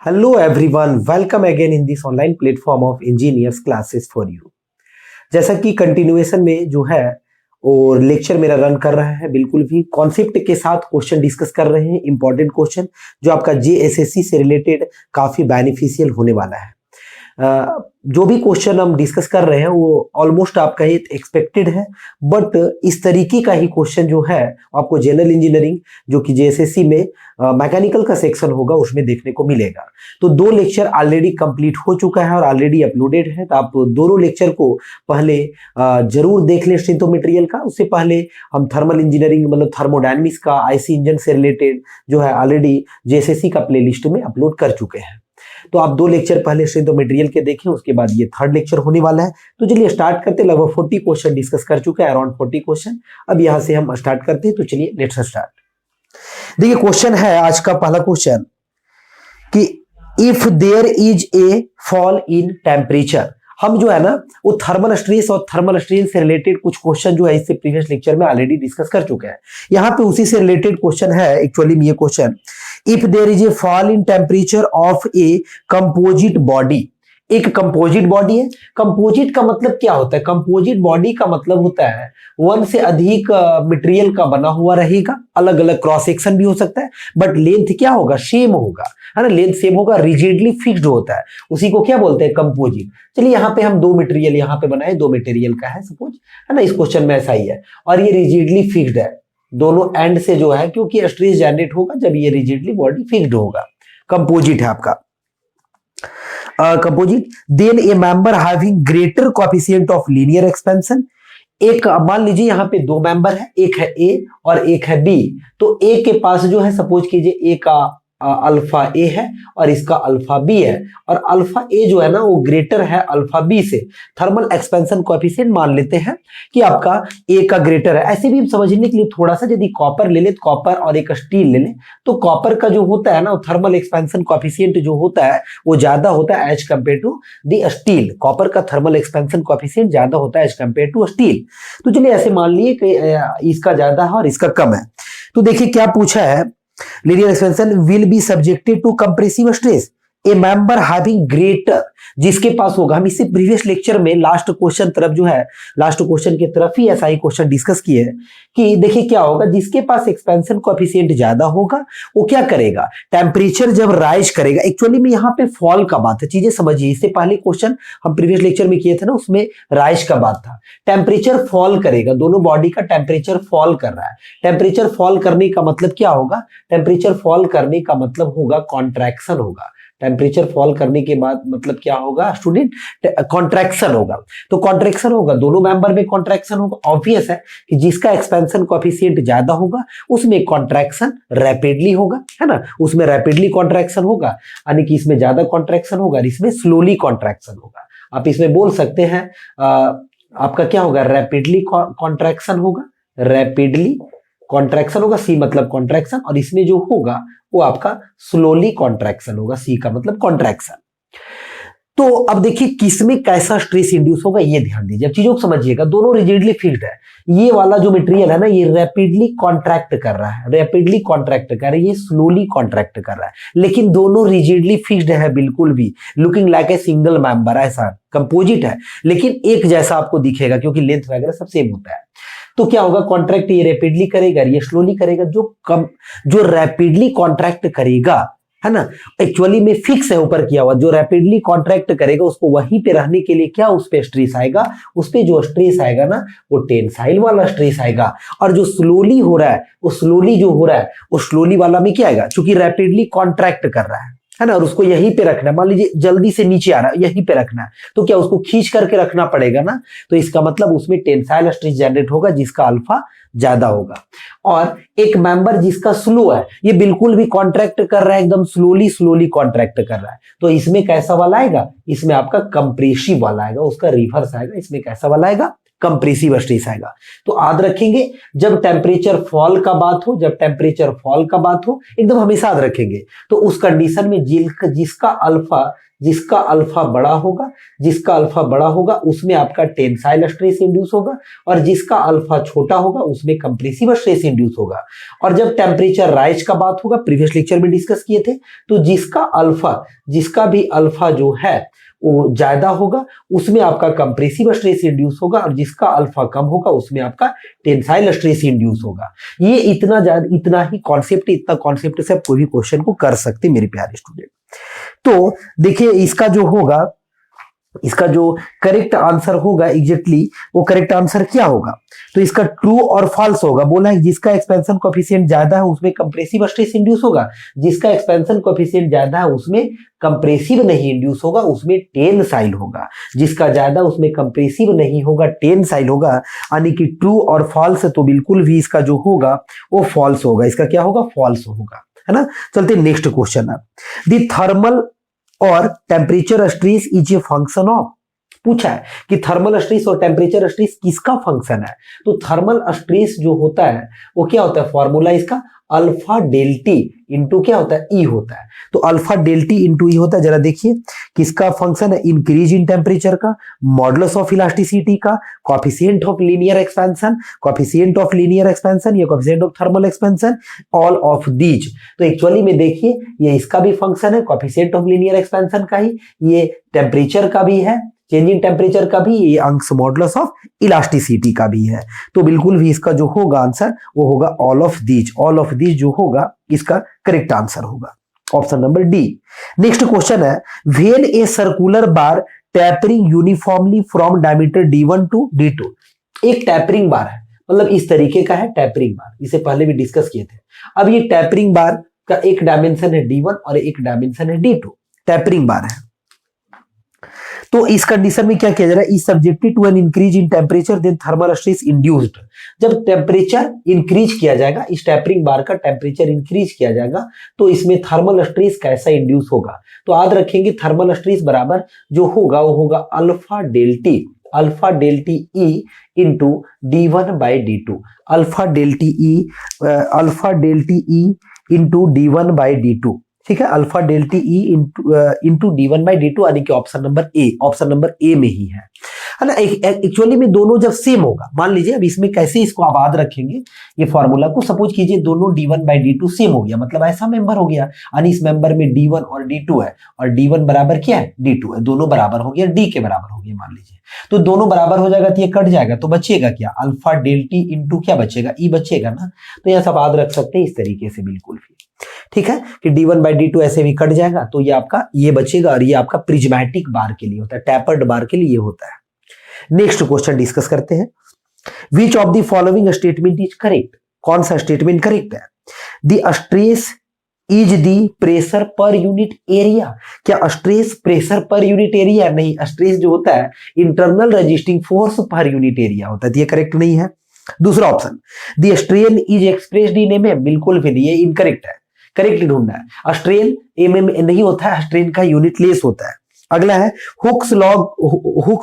Hello everyone, welcome again in this online platform of engineers classes for you। जैसा कि continuation में जो है और लेक्चर मेरा रन कर रहा है, बिल्कुल भी कॉन्सेप्ट के साथ क्वेश्चन डिस्कस कर रहे हैं, इंपॉर्टेंट क्वेश्चन जो आपका जेएसएससी से रिलेटेड काफी बेनिफिशियल होने वाला है। जो भी क्वेश्चन हम डिस्कस कर रहे हैं वो ऑलमोस्ट आपका ही एक्सपेक्टेड है, बट इस तरीके का ही क्वेश्चन जो है आपको जनरल इंजीनियरिंग जो कि जेएसएससी में मैकेनिकल का सेक्शन होगा उसमें देखने को मिलेगा। तो दो लेक्चर ऑलरेडी कंप्लीट हो चुका है और ऑलरेडी अपलोडेड है, तो आप दोनों लेक्चर को पहले जरूर देख लें। स्ट्रेंथ ऑफ मटेरियल का, उससे पहले हम थर्मल इंजीनियरिंग मतलब थर्मोडायनेमिक्स का आईसी इंजन से रिलेटेड जो है ऑलरेडी जेएसएससी का प्लेलिस्ट में अपलोड कर चुके हैं। तो आप दो लेक्चर पहले स्ट्रेंथ ऑफ मटेरियल के देखें, उसके बाद ये थर्ड लेक्चर होने वाला है। तो चलिए स्टार्ट करते हैं। लगभग 40 क्वेश्चन डिस्कस कर चुके हैं, अराउंड 40 क्वेश्चन। अब यहां से हम स्टार्ट करते हैं, तो चलिए लेट्स स्टार्ट। देखिए क्वेश्चन है आज का पहला क्वेश्चन कि if there is a fall in temperature. हम जो है ना वो थर्मल स्ट्रेस और थर्मल स्ट्रेन से रिलेटेड कुछ क्वेश्चन जो है इससे प्रीवियस लेक्चर में ऑलरेडी डिस्कस कर चुके हैं। यहाँ पे उसी से रिलेटेड क्वेश्चन है एक्चुअली में ये question, if there is a fall in temperature of a composite body. एक कंपोजिट बॉडी है। कंपोजिट का मतलब क्या होता है? कंपोजिट बॉडी का मतलब होता है वन से अधिक मटेरियल का बना हुआ रहेगा, अलग अलग क्रॉस सेक्शन भी हो सकता है, बट लेंथ क्या होगा? सेम होगा, है ना, लेंथ सेम होगा, रिजिडली फिक्स्ड होता है, उसी को क्या बोलते हैं? कंपोजिट। चलिए यहाँ पे हम दो मटेरियल यहाँ पे बनाए, दो मटेरियल का है सपोज, है ना, इस क्वेश्चन में ऐसा ही है, और ये रिजिडली फिक्स्ड है दोनों एंड से जो है, क्योंकि स्ट्रेस जनरेट होगा जब ये रिजिडली बॉडी फिक्स्ड होगा। कंपोजिट है आपका composite. Then a member having greater coefficient of linear expansion. एक मान लीजिए यहाँ पे दो मेंबर है, एक है ए और एक है बी। तो ए के पास जो है सपोज कीजिए ए का अल्फा ए है और इसका अल्फा बी है, और अल्फा ए जो है ना वो ग्रेटर है अल्फा बी से। थर्मल एक्सपेंशन कोएफिशिएंट मान लेते हैं कि आपका ए का ग्रेटर है। ऐसे भी हम समझने के लिए थोड़ा सा, यदि कॉपर ले ले, कॉपर और एक स्टील ले ले, तो कॉपर का जो होता है ना थर्मल एक्सपेंशन कोएफिशिएंट जो होता है वो ज्यादा होता है as compare to the steel. Copper का थर्मल एक्सपेंशन कोएफिशिएंट ज्यादा होता है एज कंपेयर टू स्टील। तो चलिए ऐसे मान लिए कि इसका ज्यादा है और इसका कम है। तो देखिए क्या पूछा है, linear expansion will be subjected to compressive stress। A member having greater, जिसके पास होगा, हम इससे प्रीवियस लेक्चर में लास्ट क्वेश्चन तरफ जो है, लास्ट क्वेश्चन की तरफ ही ऐसा ही क्वेश्चन डिस्कस किए हैं कि देखिए क्या होगा, जिसके पास एक्सपेंशन कोएफिशिएंट ज्यादा होगा वो क्या करेगा? टेम्परेचर जब राइज करेगा, एक्चुअली में यहाँ पे फॉल का बात है, चीजें समझिए। इससे पहले क्वेश्चन हम प्रीवियस लेक्चर में किए थे ना, उसमें राइज का बात था। टेम्परेचर फॉल करेगा, दोनों बॉडी का टेम्परेचर फॉल कर रहा है। टेम्परेचर फॉल करने का मतलब क्या होगा? टेम्परेचर फॉल करने का मतलब होगा कॉन्ट्रैक्शन होगा। टेम्परेचर फॉल करने के बाद मतलब क्या होगा स्टूडेंट? कॉन्ट्रैक्शन होगा। तो कॉन्ट्रैक्शन होगा, दोनों मेंबर में कॉन्ट्रैक्शन होगा। ऑब्वियस है कि जिसका एक्सपेंशन कोएफिशिएंट ज्यादा होगा उसमें कॉन्ट्रैक्शन रैपिडली होगा, है ना, उसमें रैपिडली कॉन्ट्रैक्शन होगा, यानी कि इसमें ज्यादा कॉन्ट्रैक्शन होगा, इसमें स्लोली कॉन्ट्रैक्शन होगा। आप इसमें बोल सकते हैं आपका क्या होगा? रैपिडली कॉन्ट्रैक्शन होगा, रैपिडली कॉन्ट्रैक्शन होगा, सी मतलब कॉन्ट्रैक्शन, और इसमें जो होगा वो आपका स्लोली कॉन्ट्रैक्शन होगा, सी का मतलब कॉन्ट्रैक्शन। तो अब देखिए किसमें कैसा स्ट्रेस इंड्यूस होगा ये ध्यान दीजिए, अब चीजों को समझिएगा। दोनों रिजिडली फिक्स्ड है, ये वाला जो मटेरियल है ना ये रैपिडली कॉन्ट्रैक्ट कर रहा है, रैपिडली कॉन्ट्रैक्ट कर रहा है, ये स्लोली कॉन्ट्रैक्ट कर रहा है, लेकिन दोनों रिजिडली फिक्स्ड है बिल्कुल भी, looking like a single member, ऐसा कंपोजिट है, लेकिन एक जैसा आपको दिखेगा क्योंकि लेंथ वगैरह सब सेम होता है। तो क्या होगा? कॉन्ट्रैक्ट ये रैपिडली करेगा, ये स्लोली करेगा। जो रैपिडली कॉन्ट्रैक्ट करेगा, है ना, एक्चुअली में फिक्स है ऊपर किया हुआ, जो रैपिडली कॉन्ट्रैक्ट करेगा उसको वहीं पे रहने के लिए क्या उस पे स्ट्रेस आएगा? उस पे जो स्ट्रेस आएगा ना वो टेंसाइल वाला स्ट्रेस आएगा। और जो स्लोली हो रहा है वो स्लोली जो हो रहा है वो स्लोली वाला में क्या आएगा? क्योंकि रैपिडली कॉन्ट्रैक्ट कर रहा है ना, और उसको यहीं पे रखना है। मान लीजिए जल्दी से नीचे आ रहा है, यहीं पे रखना है, तो क्या उसको खींच करके रखना पड़ेगा ना, तो इसका मतलब उसमें टेंसाइल स्ट्रेस जनरेट होगा जिसका अल्फा ज्यादा होगा। और एक मेंबर जिसका स्लो है, ये बिल्कुल भी कॉन्ट्रैक्ट कर रहा है, एकदम स्लोली स्लोली कॉन्ट्रैक्ट कर रहा है, तो इसमें कैसा वाला आएगा? इसमें आपका कंप्रेसिव वाला आएगा, उसका रिवर्स आएगा। इसमें कैसा वाला आएगा? कंप्रेसिव स्ट्रेस आएगा। तो याद रखेंगे जब टेम्परेचर फॉल का बात हो, जब टेम्परेचर फॉल का बात हो, एकदम हमेशा याद रखेंगे। तो उस कंडीशन में जिसका अल्फा जिसका अल्फा बड़ा होगा उसमें आपका टेंसाइल स्ट्रेस इंड्यूस होगा, और जिसका अल्फा छोटा होगा उसमें कंप्रेसिव स्ट्रेस इंड्यूस होगा। और जब टेम्परेचर राइज का बात होगा, प्रीवियस लेक्चर में डिस्कस किए थे, तो जिसका भी अल्फा जो है वो ज्यादा होगा उसमें आपका कंप्रेसिव स्ट्रेस इंड्यूस होगा, और जिसका अल्फा कम होगा उसमें आपका टेंसाइल स्ट्रेस इंड्यूस होगा। ये इतना ही कॉन्सेप्ट, इतना कॉन्सेप्ट से आप कोई भी क्वेश्चन को कर सकते मेरे प्यारे स्टूडेंट। तो देखिए इसका जो करेक्ट आंसर होगा एग्जैक्टली वो करेक्ट आंसर क्या होगा, तो इसका ट्रू और फॉल्स होगा। बोला है जिसका एक्सपेंशन कोएफिशिएंट ज्यादा है उसमें कंप्रेसिव स्ट्रेस इंड्यूस होगा, जिसका एक्सपेंशन कोएफिशिएंट ज्यादा है उसमें कंप्रेसिव नहीं इंड्यूस होगा, उसमें टेंसाइल होगा। जिसका ज्यादा उसमें कंप्रेसिव नहीं होगा, टेंसाइल होगा, यानी कि ट्रू और फॉल्स। तो बिल्कुल भी इसका जो होगा वो फॉल्स होगा। इसका क्या होगा? फॉल्स होगा, है ना। चलते नेक्स्ट क्वेश्चन है। द थर्मल और temperature stress is a function of, पूछा है कि थर्मल स्ट्रेस और टेम्परेचर स्ट्रेस किसका फंक्शन है। तो थर्मल स्ट्रेस जो होता है वो क्या होता है, फॉर्मूला इसका अल्फा डेल्टी इंटू क्या होता है, ई होता है। तो अल्फा डेल्टी इंटू ई होता है। जरा देखिए किसका फंक्शन है, इंक्रीज इन टेम्परेचर का, मॉडुलस ऑफ इलास्टिसिटी का, कोएफिशिएंट ऑफ लीनियर एक्सपेंशन या coefficient of thermal expansion, all of these. तो एक्चुअली में देखिए ये इसका भी फंक्शन है, कोएफिशिएंट ऑफ लीनियर एक्सपेंशन का ही, ये टेम्परेचर का भी है, चेंज इन टेम्परेचर का भी, ये अंश मॉडुलस ऑफ इलास्टिसिटी का भी है। तो बिल्कुल भी इसका जो होगा आंसर वो होगा all of these. All of these जो होगा इसका करेक्ट आंसर होगा option number D. Next question है, when a circular bar tapering uniformly from diameter D1 to D2। एक टैपरिंग बार है, मतलब इस तरीके का है टैपरिंग बार, इसे पहले भी डिस्कस किए थे। अब ये टैपरिंग बार का एक डायमेंशन है D1 और एक डायमेंशन है D2, टैपरिंग बार है। तो इस कंडीशन में क्या किया जा रहा है, is subjected to an increase in temperature then thermal stress induced. जब टेम्परेचर इंक्रीज किया जाएगा, इस टैपरिंग बार का टेम्परेचर इंक्रीज किया जाएगा, तो इसमें थर्मल स्ट्रेस कैसा इंड्यूस होगा। तो याद रखेंगे थर्मल स्ट्रेस बराबर जो होगा वो होगा alpha delta E into D1 by D2, alpha delta E into D1 by D2, ठीक है। Alpha delta E into D1 by D2, यानी कि ऑप्शन नंबर ए में ही है ना। एक्चुअली में दोनों जब सेम होगा, मान लीजिए अब इसमें कैसे इसको आप याद रखेंगे ये फॉर्मूला को, सपोज कीजिए दोनों D1 बाई D2 सेम हो गया, मतलब ऐसा मेंबर हो गया, यानी इस मेंबर में D1 और D2 है, और D1 बराबर क्या है, D2 है, दोनों बराबर हो गया, D के बराबर हो गया मान लीजिए। तो दोनों बराबर हो जाएगा तो ये कट जाएगा, तो बचेगा क्या, अल्फा डेल्टी इंटू क्या बचेगा, ई बचेगा ना। तो यह सब याद रख सकते हैं इस तरीके से बिल्कुल भी, ठीक है, कि D1 बाई D2 ऐसे भी कट जाएगा, तो ये आपका ये बचेगा, और ये आपका प्रिज्मेटिक बार के लिए होता है, टैपर्ड बार के लिए ये होता है। नेक्स्ट क्वेश्चन डिस्कस करते हैं। Which of the following statement is correct, कौन सा स्टेटमेंट करेक्ट है। The stress is the pressure per unit area, क्या stress pressure per unit area, नहीं, स्ट्रेस जो होता है internal resisting force per unit area होता है, तो ये करेक्ट नहीं है। दूसरा option, the strain is expressed in mm, बिल्कुल भी नहीं, ये इनकरेक्ट है, करेक्टली ढूंढना है। स्ट्रेन mm नहीं होता है, स्ट्रेन का यूनिट लेस होता है। अगला है Hooke's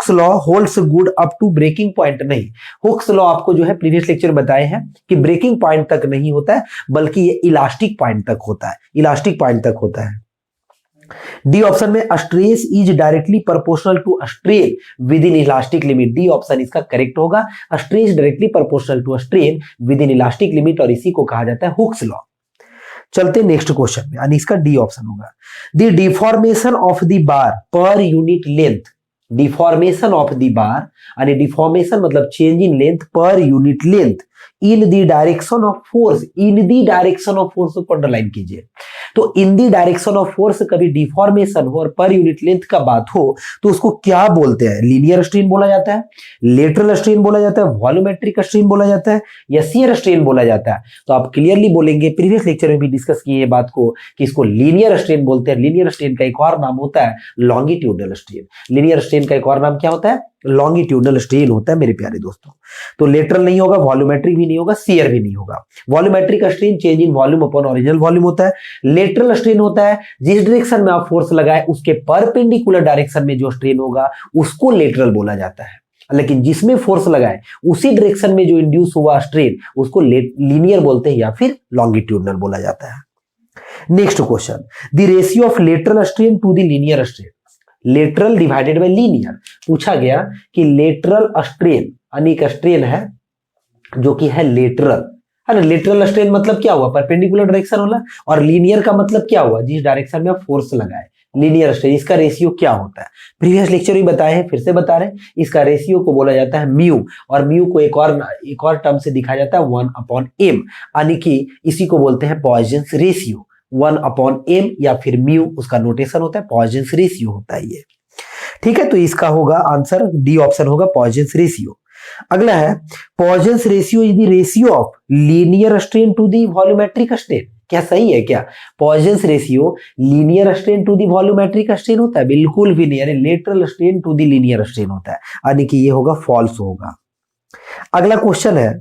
law holds good up to breaking point, नहीं, हुक्स लॉ आपको जो है प्रीवियस लेक्चर बताए हैं कि ब्रेकिंग पॉइंट तक नहीं होता है, बल्कि ये इलास्टिक पॉइंट तक होता है, इलास्टिक पॉइंट तक होता है। डी ऑप्शन में stress is directly proportional to strain within elastic limit, D option इसका करेक्ट होगा, stress directly proportional to strain within elastic limit, और इसी को कहा जाता है हुक्स लॉ। चलते नेक्स्ट क्वेश्चन में, यानी इसका डी ऑप्शन होगा। The deformation of the bar per unit length, deformation of the bar, यानी डिफॉर्मेशन मतलब change in length per unit length in the direction of force, in the direction of force को underline कीजिए। तो in the direction of force कभी deformation हो और पर unit length का बात हो तो उसको क्या बोलते हैं, लीनियर स्ट्रेन बोला जाता है, लेटरल स्ट्रेन बोला जाता है, वॉल्यूमेट्रिक स्ट्रेन बोला जाता है, या शियर स्ट्रेन बोला जाता है। तो आप क्लियरली बोलेंगे, प्रीवियस लेक्चर में भी डिस्कस किए ये बात को, कि इसको लीनियर स्ट्रेन बोलते हैं। लीनियर स्ट्रेन का एक और नाम होता है लॉन्गिट्यूडनल स्ट्रेन, लीनियर स्ट्रेन का एक और नाम क्या होता है, लॉन्गिट्यूडनल स्ट्रेन होता है मेरे प्यारे दोस्तों। तो लेटरल नहीं होगा, वॉल्यूमेट्रिक भी नहीं होगा, शियर भी नहीं होगा। Volumetric strain change in volume upon original volume होता है। लेटरल स्ट्रेन होता है जिस डायरेक्शन में आप फोर्स लगाए उसके परपेंडिकुलर डायरेक्शन में जो स्ट्रेन होगा उसको लेटरल बोला जाता है, लेकिन जिसमें फोर्स लगाए उसी डायरेक्शन में जो इंड्यूस हुआ स्ट्रेन उसको लीनियर बोलते हैं या फिर लॉन्गिट्यूडनल बोला जाता है। Next question, the ratio of lateral strain to the linear strain, lateral divided by linear. पूछा गया कि लेटरल स्ट्रेन यानी एक स्ट्रेन है जो कि है लेटरल, है ना। लेटरल स्ट्रेन मतलब क्या हुआ, परपेंडिकुलर डायरेक्शन होला, और लीनियर का मतलब क्या हुआ, जिस डायरेक्शन में फोर्स लगाए। लीनियर स्ट्रेन, इसका रेशियो क्या होता है, प्रीवियस लेक्चर में बताए हैं, फिर से बता रहे हैं। इसका रेशियो को बोला जाता है म्यू, और म्यू को एक और टर्म से दिखाया जाता है 1/m, यानी कि इसी को बोलते हैं पॉइजन्स रेशियो। 1/m या फिर म्यू उसका नोटेशन होता है, पॉइजन्स रेशियो होता है ये। ठीक है, तो इसका होगा आंसर डी ऑप्शन होगा पॉइजन्स रेशियो। अगला है Poisson's ratio is the ratio of linear strain to the volumetric strain. क्या सही है क्या, Poisson's ratio linear strain to the volumetric strain होता है? बिल्कुल भी नहीं, यानी lateral strain to the linear strain होता है, यानी कि ये होगा फॉल्स होगा। अगला क्वेश्चन है,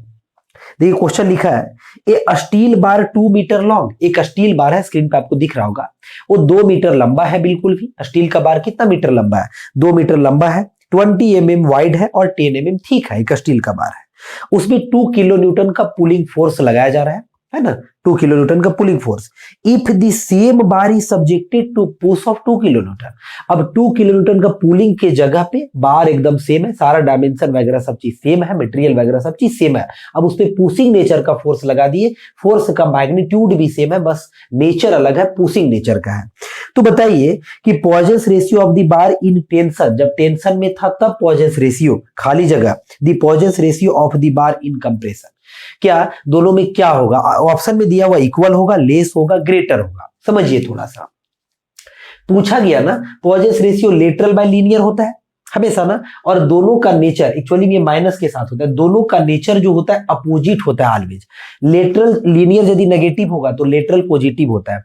देखिए क्वेश्चन लिखा है ए स्टील बार 2 मीटर लॉन्ग। एक स्टील बार है, स्क्रीन पे आपको दिख रहा होगा, वो 2 मीटर लंबा है। बिल्कुल भी स्टील का बार कितना मीटर लंबा है, 2 मीटर लंबा है, 20 mm वाइड है और 10 mm थिक है, एक स्टील का बार है। उसमें 2 किलो न्यूटन का पुलिंग फोर्स लगाया जा रहा है ना, 2 किलो न्यूटन का pulling force. If the same bar is subjected to push of 2 kilo newton. अब 2 किलो न्यूटन का पुलिंग के जगह पे बार एकदम सेम है, सारा डायमेंशन वगैरह सब चीज सेम है, मटेरियल वगैरह सब चीज सेम है। अब उस पर पुशिंग नेचर का फोर्स लगा दिए, फोर्स का मैग्नीट्यूड भी सेम है, बस नेचर अलग है, पुशिंग नेचर का है। तो बताइए कि Poisson's ratio of the bar in tension, जब टेंशन में था तब पॉइजन्स रेशियो, खाली जगह, the Poisson's ratio of the bar in compression, क्या दोनों में क्या होगा? ऑप्शन में दिया हुआ इक्वल होगा, लेस होगा, ग्रेटर होगा। समझिए थोड़ा सा, पूछा गया ना Poisson's ratio lateral by linear होता है हमेशा ना, और दोनों का नेचर एक्चुअली ये माइनस के साथ होता है, दोनों का नेचर जो होता है अपोजिट होता है ऑलवेज। लेटरल लीनियर यदि नेगेटिव होगा तो लेटरल पॉजिटिव होता है,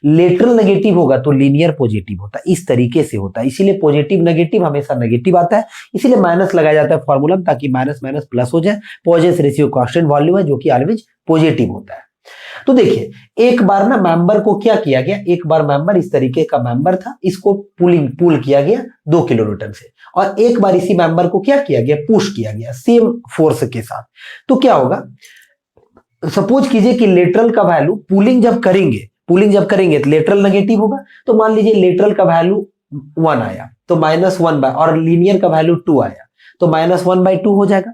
लेटरल नेगेटिव होगा तो लीनियर पॉजिटिव होता है, इस तरीके से होता है। इसीलिए पॉजिटिव नेगेटिव हमेशा नेगेटिव आता है, इसीलिए माइनस लगाया जाता है फॉर्मूला में, ताकि माइनस माइनस प्लस हो जाए। पॉइजन्स रेशियो कांस्टेंट वैल्यू है जो कि ऑलवेज पॉजिटिव होता है। तो देखिए एक बार ना मेंबर को क्या किया गया, एक बार मेंबर इस तरीके का मेंबर था, इसको पुल किया गया 2 किलो न्यूटन से, और एक बार इसी मेंबर को क्या किया गया, पुश किया गया सेम फोर्स के साथ। तो क्या होगा, सपोज कीजिए कि लेटरल का वैल्यू पुलिंग जब करेंगे तो लेटरल नेगेटिव होगा, तो मान लीजिए लेटरल का वैल्यू 1 आया तो -1 बाय, और लीनियर का वैल्यू 2 आया तो -1/2 हो जाएगा।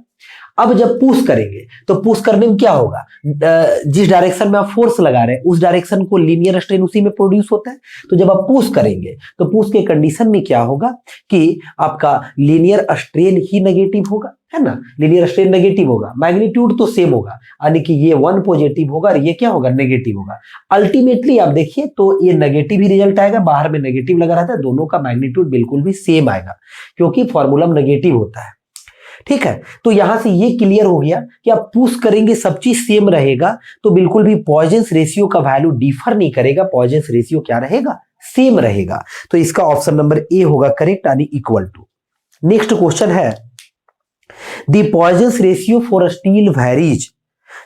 अब जब पुश करेंगे तो पुश करने में क्या होगा, जिस डायरेक्शन में आप फोर्स लगा रहे हैं उस डायरेक्शन को लीनियर स्ट्रेन उसी में प्रोड्यूस होता है। तो जब आप पुश करेंगे तो पुश के कंडीशन में क्या होगा कि आपका लीनियर स्ट्रेन ही नेगेटिव होगा, है ना, लीनियर स्ट्रेन नेगेटिव होगा, मैग्नीट्यूड तो सेम होगा, यानी कि ये 1 पॉजिटिव होगा और ये क्या होगा, नेगेटिव होगा। अल्टीमेटली आप देखिए तो ये नेगेटिव ही रिजल्ट आएगा, बाहर में नेगेटिव लगा रहता है, दोनों का मैग्नीट्यूड बिल्कुल भी सेम आएगा क्योंकि फॉर्मूला में नेगेटिव होता है। ठीक है, तो यहां से ये क्लियर हो गया कि आप पुश करेंगे सब चीज सेम रहेगा, तो बिल्कुल भी पॉइजन्स रेशियो का वैल्यू डिफर नहीं करेगा, पॉइजन्स रेशियो क्या रहेगा, सेम रहेगा। तो इसका ऑप्शन नंबर ए होगा करेक्ट, यानी इक्वल टू। नेक्स्ट क्वेश्चन है the Poisson's ratio for steel varies.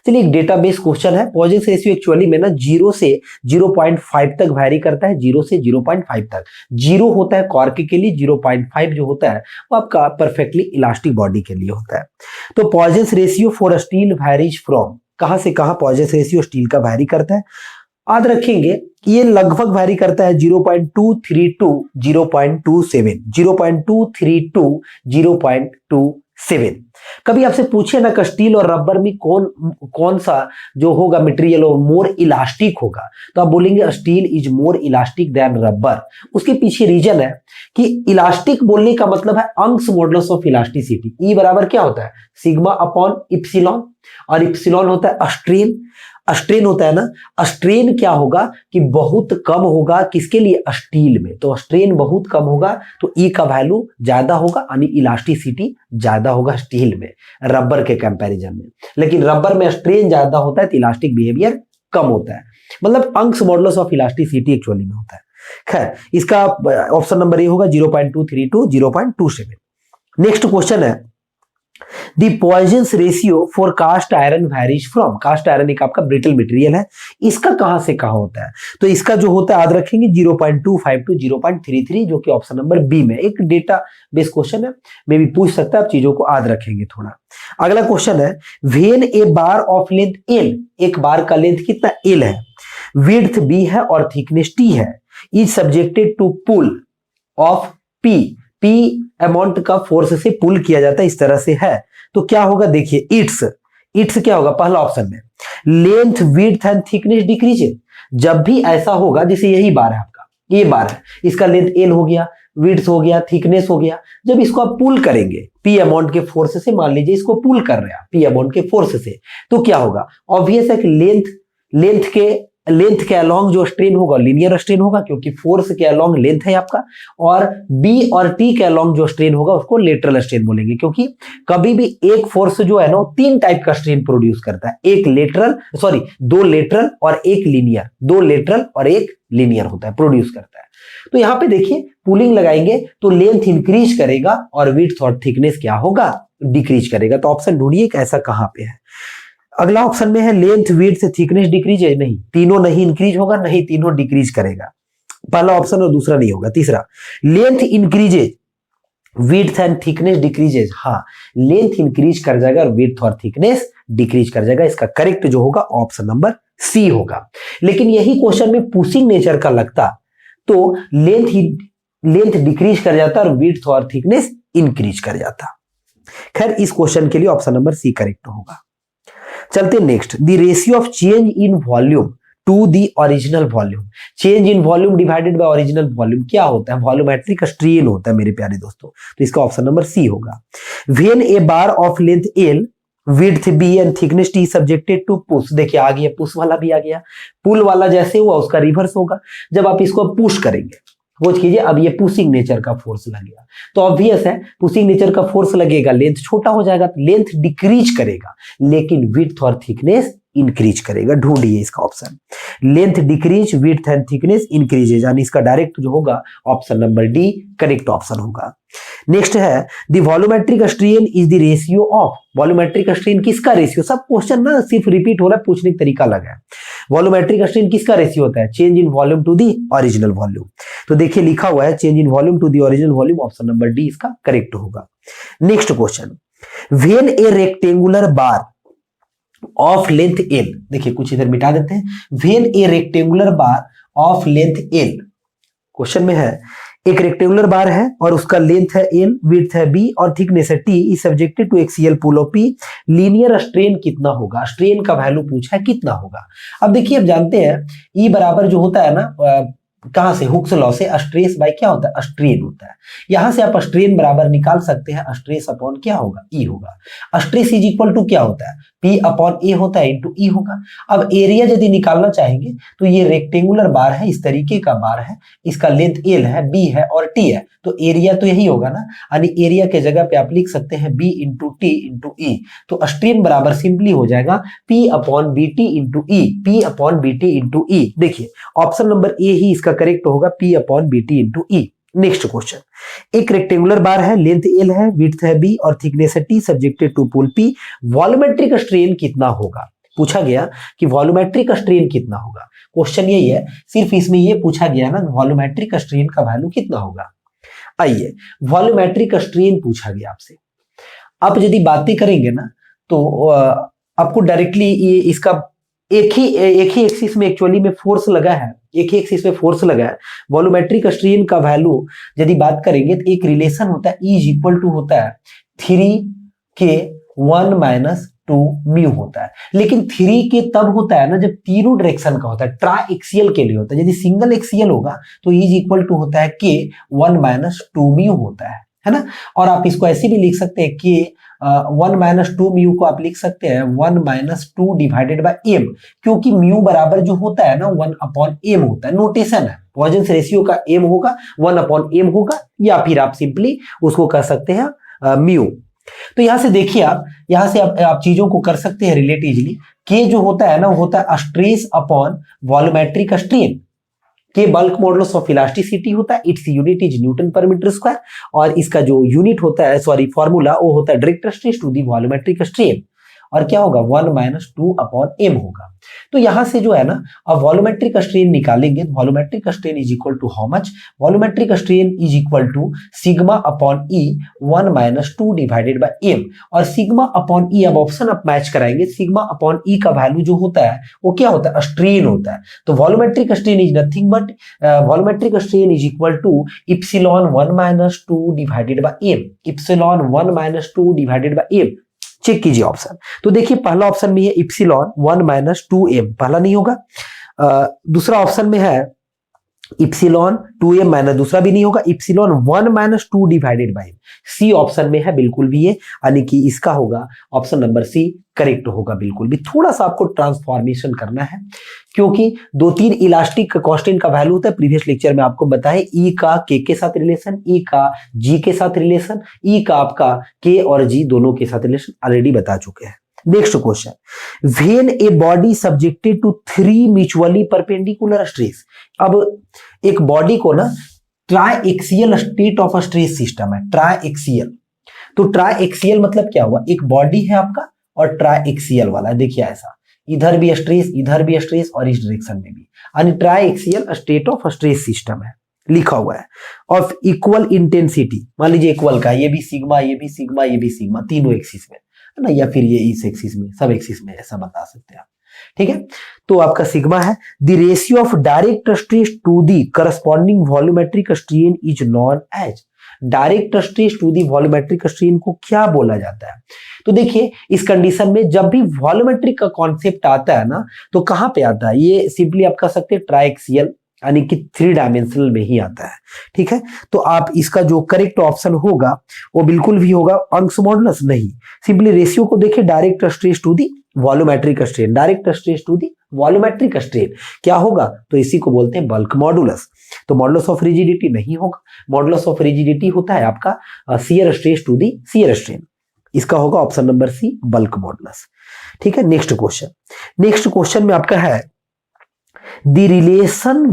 चलिए एक डेटाबेस क्वेश्चन है। पॉइजन्स रेशियो एक्चुअली में ना 0 से 0.5 तक वैरी करता है, 0 से 0.5 तक। 0 होता है कॉर्क के लिए, 0.5 जो होता है वो आपका परफेक्टली इलास्टिक बॉडी के लिए होता है। तो Poisson's ratio for steel varies from, कहां से कहां पॉइजन्स रेशियो स्टील का वैरी करता है, याद रखेंगे ये लगभग वैरी करता है 0.232 0.27, 0.232 0.27। कभी आपसे पूछे ना कि स्टील और रबर में कौन सा जो होगा मटेरियल और मोर इलास्टिक होगा, तो आप बोलेंगे steel is more elastic than rubber. उसके पीछे रीजन है कि इलास्टिक बोलने का मतलब है अंश मॉडुलस ऑफ इलास्टिसिटी। ई बराबर क्या होता है, सिग्मा अपॉन इप्सिलॉन, और इप्सिलॉन होता है स्ट्रेन। स्ट्रेन होता है ना, स्ट्रेन क्या होगा कि बहुत कम होगा, किसके लिए, स्टील में। तो स्ट्रेन बहुत कम होगा तो ई का वैल्यू ज्यादा होगा, यानी इलास्टिसिटी ज्यादा होगा स्टील में रबर के कंपैरिजन में। लेकिन रबर में स्ट्रेन ज्यादा होता है तो इलास्टिक बिहेवियर कम होता है, मतलब अंश मॉडुलस ऑफ इलास्टिसिटी एक्चुअली में होता है। खैर इसका ऑप्शन नंबर ए होगा 0.232 0.27। नेक्स्ट क्वेश्चन है the Poisson's ratio for cast iron varies from. Cast iron एक आपका ब्रिटल मटेरियल है, इसका कहां से कहां होता है, तो इसका जो होता है याद रखेंगे 0.252 0.33, जो कि ऑप्शन नंबर बी में। एक डेटा बेस क्वेश्चन है, मे भी पूछ सकता है, आप चीजों को याद रखेंगे थोड़ा। अगला क्वेश्चन है when a bar of length L, एक बार का लेंथ कितना एल है, विड्थ बी है और थिकनेस टी है, is subjected to pull of P amount का फोर्स से पुल किया जाता है, इस तरह से है। तो क्या होगा देखिए, इट्स क्या होगा पहला ऑप्शन में, length width and thickness decreases. जब भी ऐसा होगा, जैसे यही बार है आपका, ये बार है, इसका लेंथ एल हो गया, विड्थ हो गया, थिकनेस हो गया, जब इसको आप पुल करेंगे पी अमाउंट के फोर्स से, मान लीजिए इसको पुल कर रहे हैं पी अमाउंट के फोर्स से, तो क्या होगा, ऑब्वियस है कि लेंथ के अलोंग जो स्ट्रेन होगा लीनियर स्ट्रेन होगा, क्योंकि फोर्स के अलोंग लेंथ है आपका, और बी और टी के अलोंग जो स्ट्रेन होगा उसको लेटरल स्ट्रेन बोलेंगे, क्योंकि कभी भी एक फोर्स जो है ना वो तीन टाइप का स्ट्रेन प्रोड्यूस करता है, दो लेटरल और एक लीनियर होता है, प्रोड्यूस करता है। तो यहां पे देखिए पुलिंग लगाएंगे तो लेंथ इंक्रीज करेगा और विड्थ और थिकनेस क्या होगा, डिक्रीज करेगा। तो ऑप्शन ढूंढिए ऐसा कहां पे है। अगला ऑप्शन में है लेंथ विड्थ थिकनेस डिक्रीज है, नहीं, तीनों नहीं इंक्रीज होगा, नहीं तीनों डिक्रीज करेगा, पहला ऑप्शन और दूसरा नहीं होगा। तीसरा, length increases width and thickness decreases, हाँ लेंथ इंक्रीज कर जाएगा और विड्थ और थिकनेस डिक्रीज कर जाएगा। इसका करेक्ट जो होगा ऑप्शन नंबर सी होगा। लेकिन यही क्वेश्चन में पुशिंग नेचर का लगता तो लेंथ डिक्रीज कर जाता और विड्थ और थिकनेस इंक्रीज कर जाता। खैर इस क्वेश्चन के लिए ऑप्शन नंबर सी करेक्ट होगा। चलते next, the ratio of change in volume to the original volume, change in volume divided by original volume क्या होता है, वॉल्यूमेट्रिक स्ट्रेन होता है मेरे प्यारे दोस्तों। तो इसका ऑप्शन नंबर सी होगा। When a bar of length L width B and thickness T subjected to push, देखिए आ गया पुश वाला भी आ गया, पुल वाला जैसे हुआ उसका रिवर्स होगा, जब आप इसको पुश करेंगे, सोच कीजिए अब ये पुशिंग नेचर का फोर्स लगेगा, तो ऑब्वियस है पुशिंग नेचर का फोर्स लगेगा, लेंथ छोटा हो जाएगा, लेंथ डिक्रीज करेगा, लेकिन विड्थ और थिकनेस इंक्रीज करेगा। ढूंढिए इसका option, length decrease width and thickness increases, यानी इसका डायरेक्ट जो होगा option number D correct option होगा। नेक्स्ट है the volumetric strain is the ratio of, volumetric strain किसका रेशियो, सब क्वेश्चन ना सिर्फ रिपीट हो रहा है, पूछने का तरीका अलग है। वॉल्यूमेट्रिक स्ट्रेन किसका रेशियो होता है, change in volume to the original volume. तो देखिए लिखा हुआ है change in volume to the original volume, option number D इसका करेक्ट होगा। Next question, when a rectangular bar of length L, देखिए कुछ इधर मिटा देते हैं, when a rectangular bar of length L, question में है एक रेक्टेंगुलर बार है और उसका लेंथ है एल, विड्थ है बी और थिकनेस है T, is subjected to axial pull of P, linear strain कितना होगा, स्ट्रेन का वैल्यू पूछा है कितना होगा। अब देखिए अब जानते हैं ई बराबर जो होता है ना कहां से, हुक्स लॉ से, स्ट्रेस बाय क्या होता है, स्ट्रेन होता है। यहां से आप स्ट्रेन बराबर निकाल सकते हैं, स्ट्रेस अपॉन क्या होगा, ई होगा। स्ट्रेस इज इक्वल टू क्या होता है, पी अपॉन ए होता है इंटू ई होगा। अब एरिया यदि निकालना चाहेंगे तो ये रेक्टेंगुलर बार है, इस तरीके का बार है, इसका लेंथ एल है, बी है और टी है, तो एरिया तो यही होगा ना, यानी एरिया के जगह पे आप लिख सकते हैं B into T into E, तो स्ट्रेन बराबर सिंपली हो जाएगा P upon B T into E, P upon B T into E. देखिए ऑप्शन नंबर ए ही इसका करेक्ट होगा, P upon B T into E. Next question, एक rectangular bar है, लेंथ एल है, विड्थ है बी और थिकनेस है T, subjected to pull P, volumetric strain कितना होगा, पूछा गया कि वॉल्यूमेट्रिक स्ट्रेन कितना होगा। क्वेश्चन यही है, सिर्फ इसमें ये पूछा गया ना वॉल्यूमेट्रिक स्ट्रेन का वैल्यू कितना होगा। आइए वॉल्यूमेट्रिक स्ट्रेन पूछा गया आपसे, आप यदि बातें करेंगे ना तो आपको डायरेक्टली ये इसका एक ही एक्सिस में एक्चुअली में फोर्स लगा है, एक ही एक्सिस में फोर्स लगा है। वॉल्यूमेट्रिक स्ट्रेन का वैल्यू यदि बात करेंगे तो एक रिलेशन होता है, E इज इक्वल टू होता है 3K1 माइनस 2 म्यू होता है, लेकिन 3K तब होता है ना जब तीनों डायरेक्शन का होता है, ट्राई एक्सियल के लिए होता है। यदि सिंगल एक्सियल होगा तो E इज इक्वल टू होता है K1 माइनस 2 म्यू होता है ना। और आप इसको ऐसे भी लिख सकते हैं कि 1 माइनस 2 म्यू को आप लिख सकते हैं 1 माइनस 2 डिवाइडेड बाय एम, क्योंकि म्यू बराबर जो होता है ना 1 अपॉन एम होता है, नोटेशन है, पॉइजन रेशियो का एम होगा 1 अपॉन एम होगा, या फिर आप सिंपली उसको कह सकते हैं म्यू। तो यहां से देखिए आप यहां से आप चीजों को कर सकते हैं रिलेट इजिली। के जो होता है ना वो होता है स्ट्रेस अपॉन वॉल्यूमेट्रिक स्ट्रेन, के बल्क मॉडुलस ऑफ इलास्टिसिटी होता है, इट्स यूनिट इज न्यूटन पर मीटर स्क्वायर, और इसका जो यूनिट होता है फॉर्मूला वो होता है direct stress to the volumetric strain. और क्या होगा 1 माइनस 2/m होगा। तो यहां से जो है ना, अब वॉल्यूमेट्रिक स्ट्रेन निकालेंगे। Volumetric strain is equal to how much? Volumetric strain is equal to sigma upon E 1 minus 2 divided by m। और सिग्मा अपॉन ई, अब ऑप्शन आप मैच कराएंगे, सिग्मा अपॉन ई का वैल्यू जो होता है वो क्या होता है? स्ट्रेन होता है। तो volumetric strain is nothing but volumetric strain is equal to epsilon 1 minus 2 divided by m। Epsilon 1 minus 2 divided by m। Check कीजिए ऑप्शन। तो देखिए पहला ऑप्शन में है इप्सिलॉन 1 माइनस 2m, पहला नहीं होगा। दूसरा ऑप्शन में है इप्सिलॉन 2m माइनस, दूसरा भी नहीं होगा। Epsilon 1 minus 2 divided by C option में है बिल्कुल भी ये, यानी कि इसका होगा ऑप्शन नंबर सी करेक्ट होगा बिल्कुल भी। थोड़ा सा आपको ट्रांसफॉर्मेशन करना है, क्योंकि 2-3 इलास्टिक कांस्टेंट का वैल्यू होता है। प्रीवियस लेक्चर में आपको बताएं, ई का के साथ रिलेशन, ई का जी के साथ रिलेशन, ई का आपका के और जी दोनों के साथ रिलेशन ऑलरेडी बता चुके हैं। Next question, when a body subjected to 3 mutually perpendicular stress. अब एक बॉडी को ना triaxial state of stress system है, ट्राइएक्सियल। तो ट्राइएक्सियल मतलब क्या हुआ? एक बॉडी है आपका और ट्राइएक्सियल वाला है। देखिए ऐसा, इधर भी स्ट्रेस, इधर भी स्ट्रेस और इस डायरेक्शन में भी, यानी ट्राइएक्सियल स्टेट ऑफ स्ट्रेस सिस्टम है, लिखा हुआ है। ऑफ इक्वल इंटेंसिटी, मान लीजिए इक्वल का, ये भी सिग्मा, ये भी सिग्मा, ये भी सिग्मा, तीनों एक्सिस में है ना, या फिर ये इस एक्सिस में, सब एक्सिस में, ऐसा बता सकते हैं आप। ठीक है, तो आपका सिग्मा है। The ratio of direct stress to the corresponding volumetric strain is known as. Direct stress to the volumetric strain को क्या बोला जाता है? तो देखिए इस कंडीशन में जब भी वॉल्यूमेट्रिक का कॉन्सेप्ट आता है ना, तो कहां पे आता है? ये सिंपली आप कह सकते हैं ट्राइएक्सियल, यानी कि 3 डायमेंशनल में ही आता है। ठीक है, तो आप इसका जो करेक्ट ऑप्शन होगा वो बिल्कुल भी होगा अंश मॉडुलस नहीं, सिंपली रेशियो को देखिए, direct stress to the volumetric strain, direct stress to the volumetric strain क्या होगा? तो इसी को बोलते हैं बल्क मॉडुलस। तो मॉडुलस ऑफ रिजिडिटी नहीं होगा, मॉडुलस ऑफ रिजिडिटी होता है आपका shear stress to the shear strain. इसका होगा option number C bulk modulus. ठीक है, नेक्स्ट क्वेश्चन। नेक्स्ट क्वेश्चन में आपका है the relation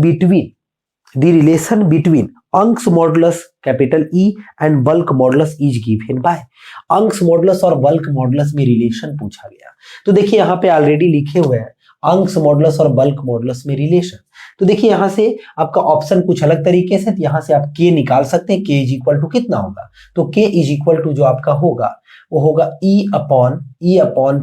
between Young's modulus capital E and bulk modulus is given by. अंश मॉडुलस और बल्क मॉडुलस में रिलेशन पूछा गया। तो देखिए यहां पे ऑलरेडी लिखे हुए हैं अंश मॉडुलस और बल्क मॉडुलस में रिलेशन। तो देखिए यहां से आपका ऑप्शन कुछ अलग तरीके से, यहां से आप के निकाल सकते हैं। के इज इक्वल टू कितना होगा? तो के इज इक्वल टू जो आपका होगा वो होगा ई अपॉन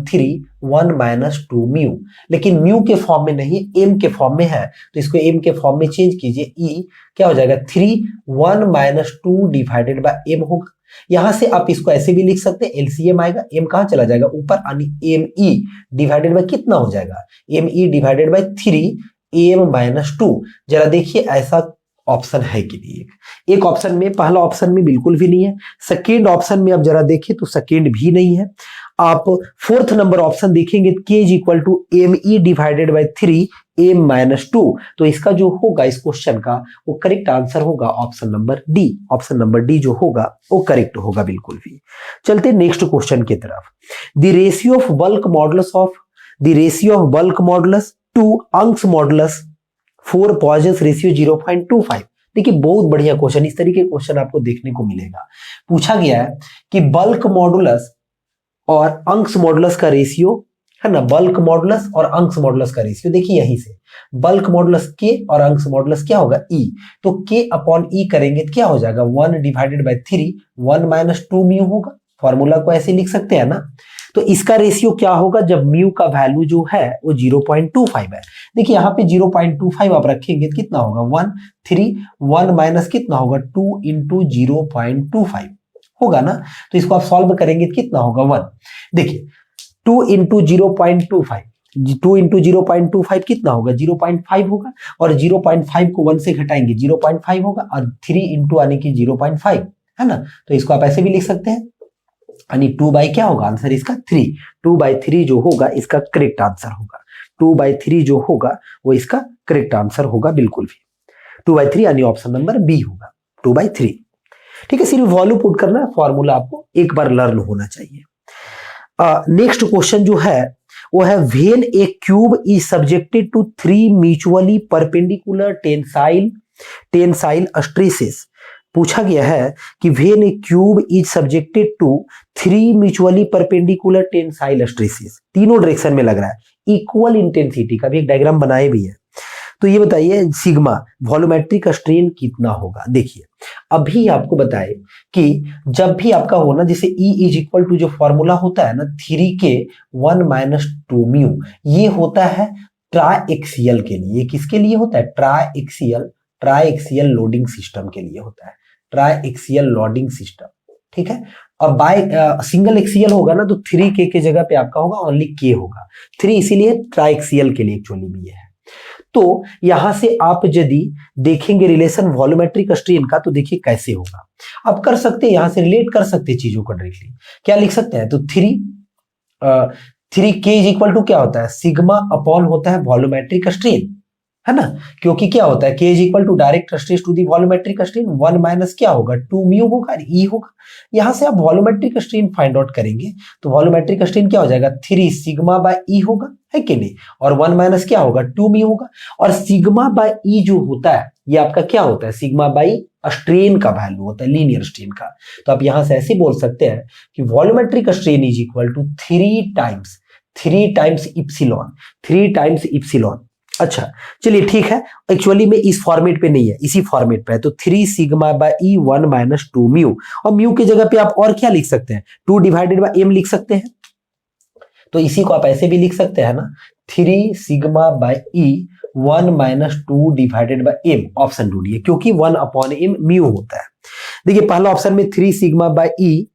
3 1 माइनस 2 म्यू। लेकिन म्यू के फॉर्म में नहीं, एम के फॉर्म में है, तो इसको एम के फॉर्म में चेंज कीजिए। ई क्या हो जाएगा? 3 1 माइनस 2 डिवाइडेड बाय एम होगा। यहां से आप इसको ऐसे भी लिख सकते हैं, एलसीएम आएगा, एम कहां चला जाएगा? ऊपर, यानी एम ई डिवाइडेड बाय कितना हो जाएगा? M E divided by 3 M minus 2। जरा देखिए ऐसा ऑप्शन है कि नहीं? एक ऑप्शन में, पहला ऑप्शन में बिल्कुल भी नहीं है। सेकेंड ऑप्शन में आप जरा देखिए तो सेकेंड भी नहीं है। आप फोर्थ नंबर ऑप्शन देखेंगे, K is equal to M E divided by 3 M minus 2। तो इसका जो होगा इस क्वेश्चन का वो करेक्ट आंसर होगा option number D. Option number D जो होगा वो करेक्ट होगा बिल्कुल भी। चलते नेक्स्ट क्वेश्चन की तरफ। The ratio of bulk modulus two अंश मॉडुलस 4 पॉइजन्स रेशियो 0.25। देखिए बहुत बढ़िया क्वेश्चन, इस तरीके के क्वेश्चन आपको देखने को मिलेगा। पूछा गया है कि बल्क मॉडुलस और अंश मॉडुलस का रेशियो है ना, बल्क मॉडुलस और अंश मॉडुलस का रेशियो। देखिए यहीं से बल्क मॉडुलस के और अंश मॉडुलस क्या होगा? ई। तो के अपॉन ई करेंगे तो क्या हो जाएगा? 1 डिवाइडेड बाय 3 1 माइनस 2 म्यू होगा। फॉर्मूला को ऐसे लिख सकते हैं ना। तो इसका रेशियो क्या होगा जब म्यू का वैल्यू जो है वो 0.25 है? देखिए यहाँ पे 0.25 आप रखेंगे तो कितना होगा? 1 3 1 माइनस कितना होगा? 2 इंटू 0.25 होगा ना। तो इसको आप सॉल्व करेंगे तो कितना होगा? 1। देखिए 2 इंटू 0.25, 2 इंटू 0.25 कितना होगा? 0.5 होगा। और 0.5 को 1 से घटाएंगे 0.5 होगा, और 3 इंटू यानी कि 0.5 है ना। तो इसको आप ऐसे भी लिख सकते हैं, यानी 2 बाई क्या होगा? आंसर इसका 3। 2/3 जो होगा इसका करेक्ट आंसर होगा। 2/3 जो होगा वो इसका करेक्ट आंसर होगा बिल्कुल भी। 2/3 यानी ऑप्शन नंबर बी होगा 2/3। ठीक है, सिर्फ वॉल्यू पुट करना है, फॉर्मूला आपको एक बार लर्न होना चाहिए। नेक्स्ट क्वेश्चन जो है वो है when a cube is subjected to 3 mutually perpendicular tensile stresses पूछा गया है कि when a cube is subjected to 3 mutually perpendicular tensile stresses, तीनों डायरेक्शन में लग रहा है, इक्वल इंटेंसिटी का भी एक डायग्राम बनाए भी है। तो ये बताइए सिग्मा वॉल्यूमेट्रिक स्ट्रेन कितना होगा। देखिए अभी आपको बताए कि जब भी आपका हो ना, जैसे E इज इक्वल टू जो फॉर्मूला होता है ना 3K 1 माइनस 2 म्यू, ये होता है ट्राइएक्सियल के लिए। किसके लिए होता है? ट्राइएक्सियल लोडिंग सिस्टम के लिए होता है, ट्राइएक्सियल लोडिंग सिस्टम, ठीक है। और बाय सिंगल एक्सियल होगा ना तो 3K के जगह पे आपका होगा ओनली K होगा, 3 इसीलिए ट्राइएक्सियल के लिए एक्चुअली भी है। तो यहां से आप यदि देखेंगे रिलेशन वॉल्यूमेट्रिक स्ट्रेन का, तो देखिए कैसे होगा। आप कर सकते हैं, यहां से रिलेट कर सकते हैं चीजों को डायरेक्टली। क्या लिख सकते हैं? तो 3K इज इक्वल टू क्या होता है? सिग्मा अपॉन होता है वॉल्यूमेट्रिक स्ट्रेन, है ना, क्योंकि क्या होता है K is equal to direct stress to the volumetric strain, 1 minus क्या होगा 2 म्यू होगा, E होगा। यहां से आप वॉल्यूमेट्रिक स्ट्रेन फाइंड आउट करेंगे तो वॉल्यूमेट्रिक स्ट्रेन क्या हो जाएगा 3 सिग्मा बाय E होगा, है कि नहीं, और 1 माइनस क्या होगा 2 म्यू होगा। और सिग्मा बाय E जो होता है ये आपका क्या होता है? सिग्मा बाय स्ट्रेन का वैल्यू होता है, लीनियर स्ट्रेन का। तो आप यहां से ऐसे बोल सकते हैं कि volumetric strain is equal to 3 times epsilon, 3 times epsilon. अच्छा चलिए ठीक है, एक्चुअली में इस फॉर्मेट पे नहीं है, इसी फॉर्मेट पे है। तो 3 sigma by E 1 minus 2 mu, और म्यू की जगह पे आप और क्या लिख सकते हैं? 2 डिवाइडेड बाय m लिख सकते हैं। तो इसी को आप ऐसे भी लिख सकते हैं ना, 3 sigma by E 1 minus 2 divided by m, option ढूंढिए, क्योंकि 1 अपॉन m म्यू होता है। देखिए पहला ऑप्शन में 3 sigma by E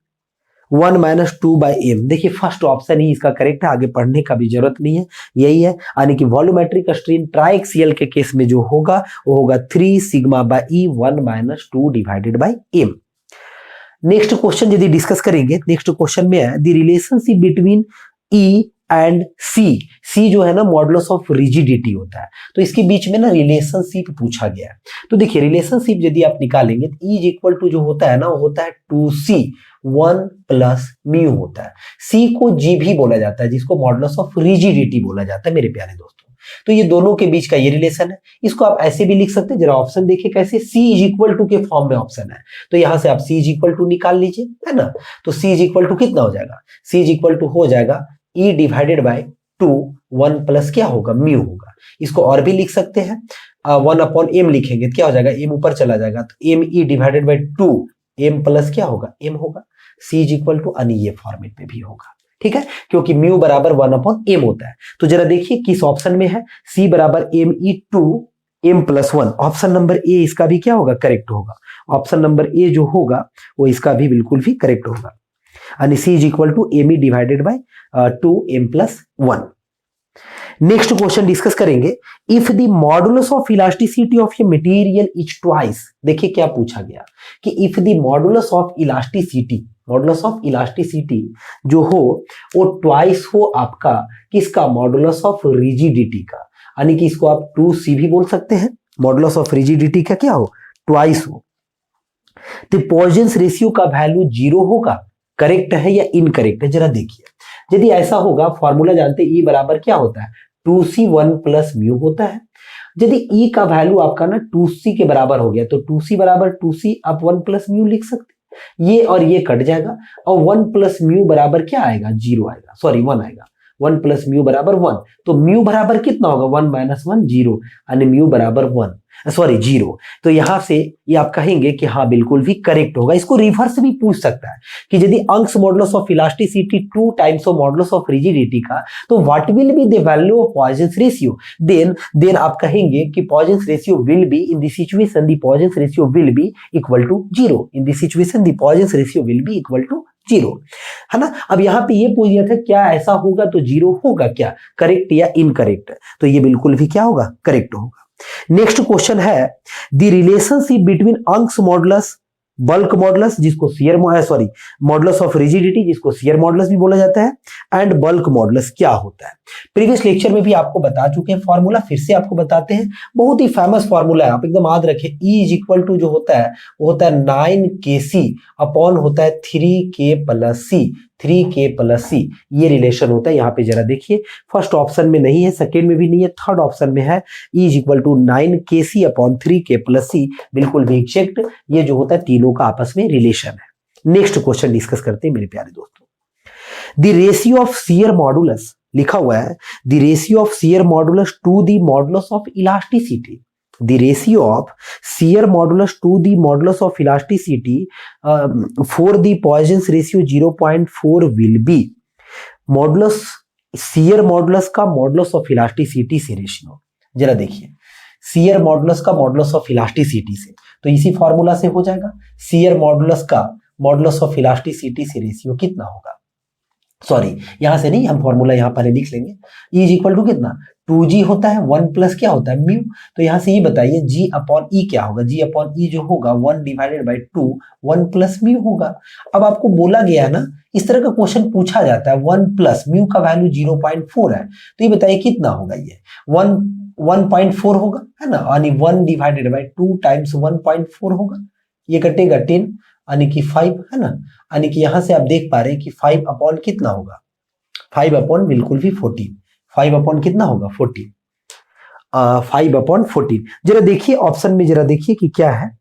1 minus 2 by M, देखिए फर्स्ट ऑप्शन ही इसका करेक्ट है, आगे पढ़ने का भी जरूरत नहीं है, यही है। यानी कि वॉल्यूमेट्रिक स्ट्रेन ट्राइएक्सियल के केस में जो होगा वो होगा 3 sigma by E 1 minus 2 divided by M. Next question यदि डिस्कस करेंगे, नेक्स्ट क्वेश्चन में है the relationship between E and C जो है ना मॉडुलस ऑफ रिजिडिटी होता है, तो इसके बीच में ना रिलेशनशिप पूछा गया है। तो देखिए रिलेशनशिप यदि आप निकालेंगे तो E इज इक्वल टू जो होता है ना वो होता है 2C 1 प्लस म्यू होता है। C को G भी बोला जाता है, जिसको मॉडुलस ऑफ रिजिडिटी बोला जाता है मेरे प्यारे दोस्तों। तो ये दोनों के बीच का ये रिलेशन है। इसको आप ऐसे भी लिख सकते हैं, जरा ऑप्शन देखिए कैसे, C इज इक्वल टू के फॉर्म में ऑप्शन है, तो यहां से आप C इज इक्वल टू निकाल लीजिए, है ना। तो C इज इक्वल टू कितना हो जाएगा? C इज इक्वल टू हो जाएगा E डिवाइडेड बाय 2 1 प्लस क्या होगा म्यू होगा। इसको और भी लिख सकते हैं, 1 अपॉन m लिखेंगे तो क्या हो जाएगा, m ऊपर चला जाएगा तो m E divided by 2 m plus क्या होगा m होगा। C इज इक्वल टू यानी ये फॉर्मेट पे भी होगा, ठीक है, क्योंकि म्यू बराबर 1 अपॉन m होता है। तो जरा देखिए किस ऑप्शन में है, C बराबर me 2 m plus 1, option number ए इसका भी क्या होगा करेक्ट होगा। ऑप्शन नंबर ए जो होगा वो इसका भी बिल्कुल भी करेक्ट होगा, यानी C is equal to me divided by 2 m plus 1। Next question discuss करेंगे, if the modulus of elasticity of a material is twice. देखिए क्या पूछा गया कि if the modulus of elasticity जो हो वो ट्वाइस हो आपका किसका, मॉडुलस ऑफ रिजिडिटी का, यानी कि इसको आप 2C भी बोल सकते हैं। मॉडुलस ऑफ रिजिडिटी का क्या हो, ट्वाइस हो, तो पॉइजन्स रेशियो का वैल्यू 0 होगा, करेक्ट है या इनकरेक्ट है, जरा देखिए। यदि ऐसा होगा, फॉर्मूला जानते हैं E बराबर क्या होता है 2C 1 प्लस म्यू होता है। यदि E का वैल्यू आपका ना 2C के बराबर हो गया तो 2C बराबर 2C आप 1 प्लस म्यू लिख सकते हैं, ये और ये कट जाएगा और 1 प्लस म्यू बराबर क्या आएगा 0 आएगा, सॉरी 1 आएगा, 1 प्लस म्यू बराबर 1, तो म्यू बराबर कितना होगा 1 माइनस 1 0, यानी म्यू बराबर 1 सॉरी 0। तो यहां से ये आप कहेंगे कि हाँ बिल्कुल भी करेक्ट होगा। इसको रिवर्स भी पूछ सकता है कि यदि अंश modulus of elasticity 2 times of modulus of rigidity का, तो what will be the value of Poisson's ratio, then आप कहेंगे कि Poisson's ratio will be in the situation the Poisson's ratio will be equal to 0, in the situation the Poisson's ratio will be equal to 0, है ना। अब यहाँ पे ये पूछ दिया था क्या ऐसा होगा तो 0 होगा क्या, करेक्ट या इनकरेक्ट, तो ये बिल्कुल भी क्या होगा करेक्ट होगा। नेक्स्ट क्वेश्चन है the relationship between Young's modulus bulk modulus जिसको शियर मॉडुलस ऑफ रिजिडिटी जिसको शियर मॉडुलस भी बोला जाता है एंड बल्क मॉडुलस क्या होता है। प्रीवियस लेक्चर में भी आपको बता चुके हैं फॉर्मूला, फिर से आपको बताते हैं, बहुत ही फेमस फॉर्मूला है, आप एकदम याद रखें। E इज इक्वल टू जो होता है वो होता है 9kc अपॉन होता है 3k plus C, 3k plus सी, ये रिलेशन होता है। यहाँ पे जरा देखिए, फर्स्ट ऑप्शन में नहीं है, सेकेंड में भी नहीं है, थर्ड ऑप्शन में है। E is equal to 9kc upon 3k plus C, बिल्कुल भी एग्जैक्ट। ये जो होता है तीनों का आपस में रिलेशन है। नेक्स्ट क्वेश्चन डिस्कस करते हैं मेरे प्यारे दोस्तों। The ratio of shear modulus, लिखा हुआ है the ratio of shear modulus two the modulus of elasticity. The ratio of shear modulus to the modulus of elasticity for the Poisson's ratio 0.4 will be modulus shear modulus का modulus of elasticity से ratio. जरा देखिए, shear modulus का modulus of elasticity से, तो इसी formula से हो जाएगा। shear modulus का modulus of elasticity से रेशियो कितना होगा, सॉरी यहां से नहीं, हम फॉर्मूला यहां पर लिख लेंगे। E इज इक्वल टू कितना, 2g होता है, 1 प्लस क्या होता है म्यू। तो यहां से ये बताइए g अपॉन ई क्या होगा, g अपॉन ई जो होगा 1 डिवाइडेड बाई 2, 1 प्लस म्यू होगा। अब आपको बोला गया है ना, इस तरह का क्वेश्चन पूछा जाता है, 1 प्लस म्यू का वैल्यू 0.4 है, तो ये बताइए कितना होगा, ये 1.4 होगा, है ना, यानी 1 डिवाइडेड बाई 2 टाइम्स 1.4 होगा, ये कटेगा 10 यानी कि 5, है ना, यानी कि यहां से आप देख पा रहे हैं कि 5 अपॉन कितना होगा, 5 अपॉन बिल्कुल भी 14, 5 अपॉन कितना होगा 14, 5 अपॉन 14। जरा देखिए ऑप्शन में, जरा देखिए कि क्या है।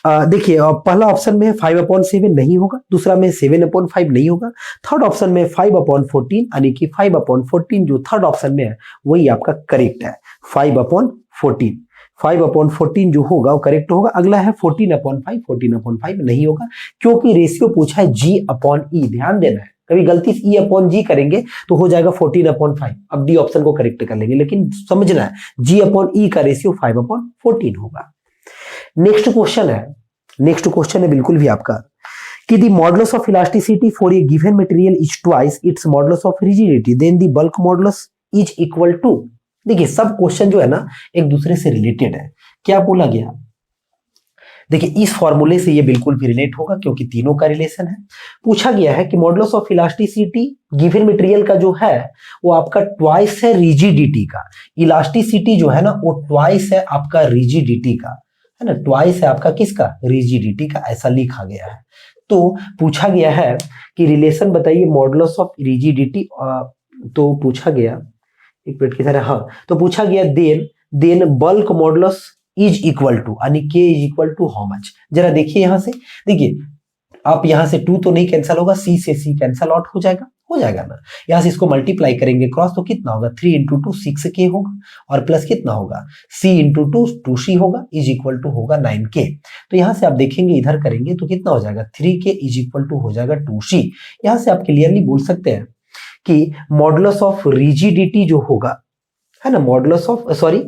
देखिए पहला ऑप्शन में 5 अपॉन 7 नहीं होगा, दूसरा में 7 अपॉन 5 नहीं होगा, थर्ड ऑप्शन में 5 अपॉन 14 यानी कि 5 अपॉन 14 जो थर्ड ऑप्शन में है वही आपका करेक्ट है। 5 अपॉन 14, 5 अपॉन 14 जो होगा वो करेक्ट होगा। अगला है 14 अपॉन 5, 14 अपॉन 5 नहीं होगा, क्योंकि रेशियो पूछा है g अपॉन ई। ध्यान देना है, कभी गलती से e अपॉन जी करेंगे तो हो जाएगा 14 अपॉन 5। अब डी ऑप्शन को करेक्ट कर लेंगे, लेकिन समझना है g अपॉन ई का रेशियो 5 अपॉन 14 होगा। नेक्स्ट क्वेश्चन है बिल्कुल भी आपका कि the modulus of elasticity for a given material is twice its modulus of rigidity, then the bulk modulus is equal to. देखिए सब क्वेश्चन जो है ना एक दूसरे से रिलेटेड है। क्या बोला गया, देखिए इस फॉर्मूले से ये बिल्कुल भी रिलेट होगा क्योंकि तीनों का रिलेशन है। पूछा गया है कि modulus of elasticity given material का जो है वो आपका ट्वाइस है रिजिडिटी का। इलास्टिसिटी जो है ना वो ट्वाइस है आपका रिजिडिटी का, है ना, ट्वाइस है आपका किसका, रिजिडिटी का, ऐसा लिखा गया है। तो पूछा गया है कि रिलेशन बताइए मॉडुलस ऑफ रिजिडिटी, तो पूछा गया एक मिनट की तरह, हाँ, तो पूछा गया then bulk modulus is equal to, यानी k is equal to how much. जरा देखिए यहां से, देखिए आप यहां से 2 तो नहीं कैंसिल होगा, c से c कैंसिल आउट हो जाएगा ना। यहां से इसको मल्टीप्लाई करेंगे क्रॉस, तो कितना होगा 3 इंटू 2 6k होगा, और प्लस कितना होगा c इंटू 2 2c होगा, इज इक्वल टू होगा 9k। तो यहां से आप देखेंगे इधर करेंगे तो कितना हो जाएगा 3k इज इक्वल टू हो जाएगा 2c। यहां से आप क्लियरली बोल सकते हैं कि मॉडुलस ऑफ रिजिडिटी जो होगा, है ना, modulus of sorry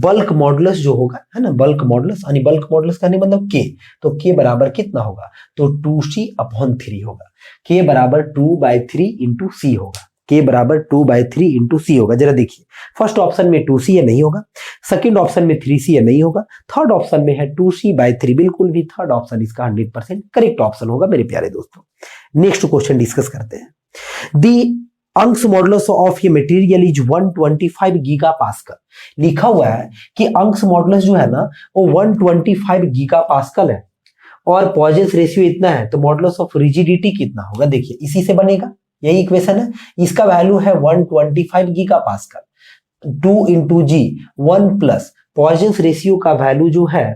bulk modulus जो होगा, है ना, बल्क मॉडुलस यानी बल्क मॉडुलस का नहीं मतलब k, तो k बराबर कितना होगा, तो 2c अपॉन 3 होगा। k बराबर 2/3 इंटू सी होगा, k बराबर 2/3 इंटू सी होगा। जरा देखिए फर्स्ट ऑप्शन में 2c है नहीं होगा, सेकंड ऑप्शन में 3c है नहीं होगा, थर्ड ऑप्शन में है 2c/3, बिल्कुल भी थर्ड ऑप्शन इसका 100% करेक्ट ऑप्शन होगा मेरे प्यारे दोस्तों। नेक्स्ट क्वेश्चन डिस्कस करते हैं। दी अंश मॉडुलस ऑफ ये मटेरियल इज 125 गीगा पास्कल। लिखा हुआ है कि अंश मॉडुलस जो है ना वो 125 गीगा पास्कल है और पॉइजन्स रेशियो इतना है, तो मॉडुलस ऑफ रिजिडिटी कितना होगा, देखिए इसी से बनेगा, यही इक्वेशन है। इसका वैल्यू है 125 गीगा पास्कल, 2 इंटू जी 1 प्लस पॉइजन्स रेशियो का वैल्यू जो है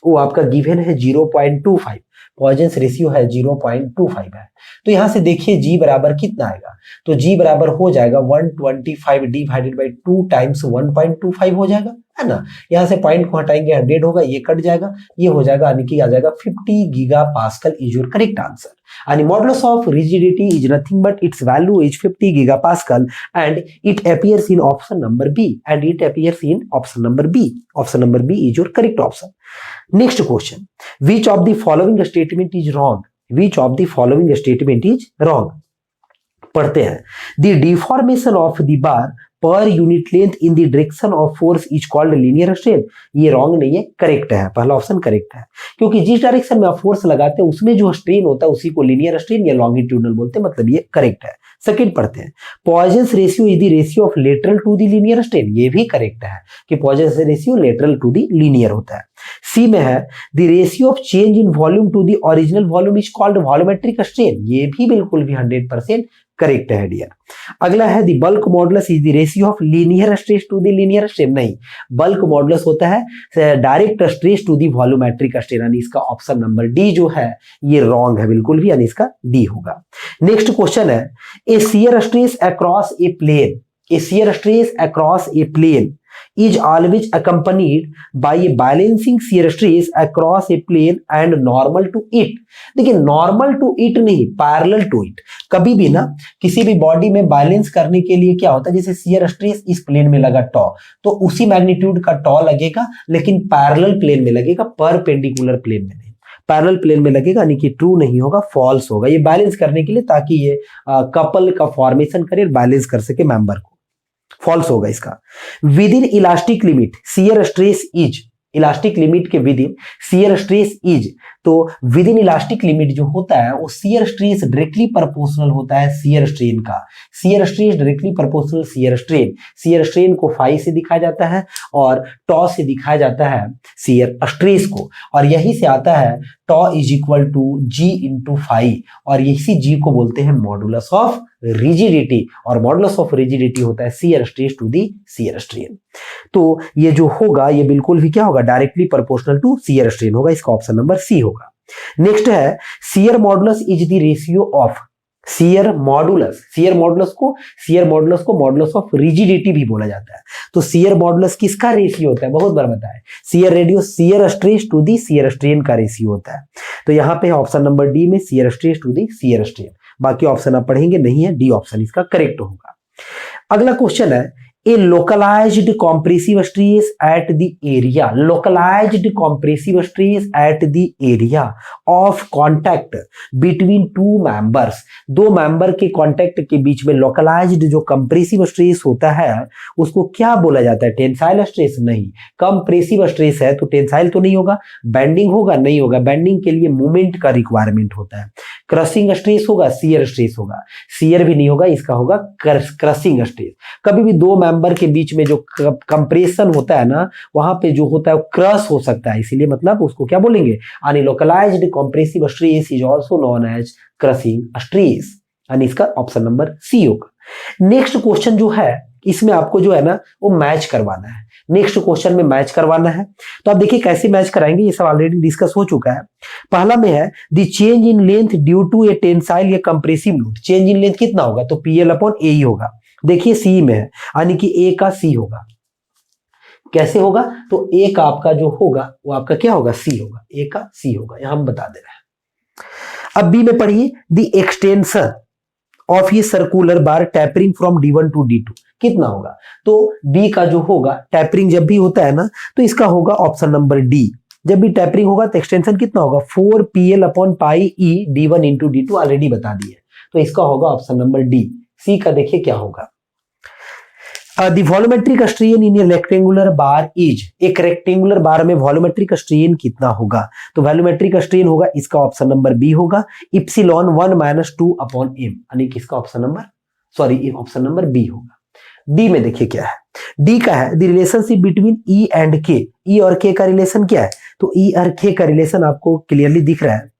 वो आपका गिवन है 0.25, पॉइजन्स रेशियो है 0.25 है। तो यहां से देखिए g बराबर कितना आएगा, तो g बराबर हो जाएगा 125 डिवाइडेड बाई 2 टाइम्स 1.25 हो जाएगा, है ना। यहां से पॉइंट को हटाएंगे 100 होगा, ये कट जाएगा, ये हो जाएगा, यानी कि आ जाएगा 50 giga pascal is your correct answer. And modulus of rigidity is nothing but its value is 50 gigapascal and it appears in option number B. Option number B is your correct option. Next question. Which of the following statement is wrong? पढ़ते हैं। The deformation of the bar पर unit length in the direction of force is called linear strain. ये wrong नहीं है, correct है, पहला option correct है, क्योंकि जिस डायरेक्शन में आप फोर्स लगाते हैं उसमें जो स्ट्रेन होता है उसी को लीनियर स्ट्रेन या लॉन्गिट्यूडनल बोलते हैं, मतलब ये करेक्ट है। सेकंड पढ़ते हैं, Poisson's ratio is the ratio of lateral to the linear strain. ये भी करेक्ट है कि Poisson's ratio lateral to the linear होता है। सी में है the ratio of change in volume to the original volume is called volumetric strain. ये भी बिल्कुल भी 100% करेक्ट है डियर। अगला है the bulk modulus is the ratio of linear stress to the linear strain. नहीं, बल्क मॉडुलस होता है direct stress to the volumetric strain, यानी इसका ऑप्शन नंबर डी जो है ये रॉन्ग है बिल्कुल भी, यानी इसका डी होगा। नेक्स्ट क्वेश्चन है, a shear stress across a plane, a shear stress across a plane is always accompanied by a balancing shear stress across a plane and normal to it। देखिए normal to it नहीं, parallel to it। कभी भी ना किसी भी body में balance करने के लिए क्या होता है, जैसे शियर स्ट्रेस इस प्लेन में लगा टॉ, तो उसी मैग्नीट्यूड का टॉ लगेगा लेकिन पैरेलल प्लेन में लगेगा, परपेंडिकुलर प्लेन में नहीं। पैरेलल प्लेन में लगेगा यानी कि ट्रू नहीं होगा, फॉल्स होगा। ये बैलेंस करने के लिए, ताकि ये कपल का फॉर्मेशन करे, बैलेंस कर सके मेंबर को, फॉल्स होगा इसका। Within elastic limit shear stress is, elastic limit के within shear stress is, तो विद इन इलास्टिक लिमिट जो होता है वो शियर स्ट्रेस डायरेक्टली प्रोपोर्शनल होता है शियर स्ट्रेन का। Shear stress directly proportional shear strain, shear strain को फाई से दिखाया जाता है और टॉ से दिखाया जाता है शियर स्ट्रेस को, और यही से आता है tau is equal to G into phi, और इसी जी को बोलते हैं मॉडुलस ऑफ रिजिडिटी, और मॉडुलस ऑफ रिजिडिटी होता है shear stress to the shear strain. तो ये जो होगा ये बिल्कुल भी क्या होगा, directly proportional to shear strain होगा, इसका ऑप्शन नंबर सी होगा। नेक्स्ट है shear modulus is the ratio of, shear modulus, shear modulus को मॉडुलस ऑफ रिजिडिटी भी बोला जाता है। तो शियर मॉडुलस किसका रेशियो होता है, बहुत बार बताया, shear stress to the shear strain का रेशियो होता है। तो यहाँ पे ऑप्शन नंबर डी में shear stress to the shear strain, बाकी ऑप्शन आप पढ़ेंगे नहीं है, डी ऑप्शन इसका करेक्ट होगा। अगला क्वेश्चन है, a localized compressive stress at the area, localized compressive stress at the area of contact between two members, दो मेंबर के कांटेक्ट के बीच में localized जो कंप्रेसिव स्ट्रेस होता है उसको क्या बोला जाता है, टेंसाइल स्ट्रेस नहीं, कंप्रेसिव स्ट्रेस है तो टेंसाइल तो नहीं होगा, बेंडिंग होगा नहीं होगा, बेंडिंग के लिए मूवमेंट का रिक्वायरमेंट होता है, क्रशिंग स्ट्रेस होगा, शियर स्ट्रेस होगा, शियर भी नहीं होगा, इसका होगा क्रशिंग स्ट्रेस। कभी भी दो मेंबर के बीच में जो कंप्रेशन होता है ना, वहां पे जो होता है क्रश हो सकता है, इसीलिए मतलब उसको क्या बोलेंगे, unlocalized compressive stress is also known as crushing stress, यानी इसका ऑप्शन नंबर सी होगा। नेक्स्ट क्वेश्चन जो है इसमें आपको जो है ना वो मैच करवाना है, नेक्स्ट क्वेश्चन में मैच करवाना है। तो आप देखिए कैसे मैच कराएंगे, ये सब ऑलरेडी डिस्कस हो चुका है। पहला में है the change in length due to a tensile या compressive load, change in length कितना होगा, तो PL अपॉन ए ही होगा। देखिए सी में है यानी कि ए का सी होगा, कैसे होगा, तो ए का आपका जो होगा वो आपका क्या होगा, सी होगा, ए का सी होगा, यहां हम बता दे रहे हैं। अब बी में पढ़िए द एक्सटेंशन ऑफ ये circular bar tapering from D1 to D2 कितना होगा, तो बी का जो होगा टैपरिंग जब भी होता है ना तो इसका होगा ऑप्शन नंबर डी, जब भी टैपरिंग होगा तो एक्सटेंशन कितना होगा 4PL अपॉन पाई ई D1 इंटू D2 ऑलरेडी बता दिए, तो इसका होगा ऑप्शन नंबर डी। सी का देखिए क्या होगा, the volumetric strain in A rectangular bar is, एक रेक्टेंगुलर बार में वॉल्यूमेट्रिक स्ट्रेन कितना होगा, तो वॉल्यूमेट्रिक स्ट्रेन होगा, इसका ऑप्शन नंबर बी होगा, इप्सिलॉन 1 - 2 अपॉन एम, यानी कि इसका ऑप्शन नंबर बी होगा। डी में देखिए क्या है, डी का है the relationship between E and के, ई और के का रिलेशन क्या है, तो ई और के का रिलेशन आपको क्लियरली दिख रहा है,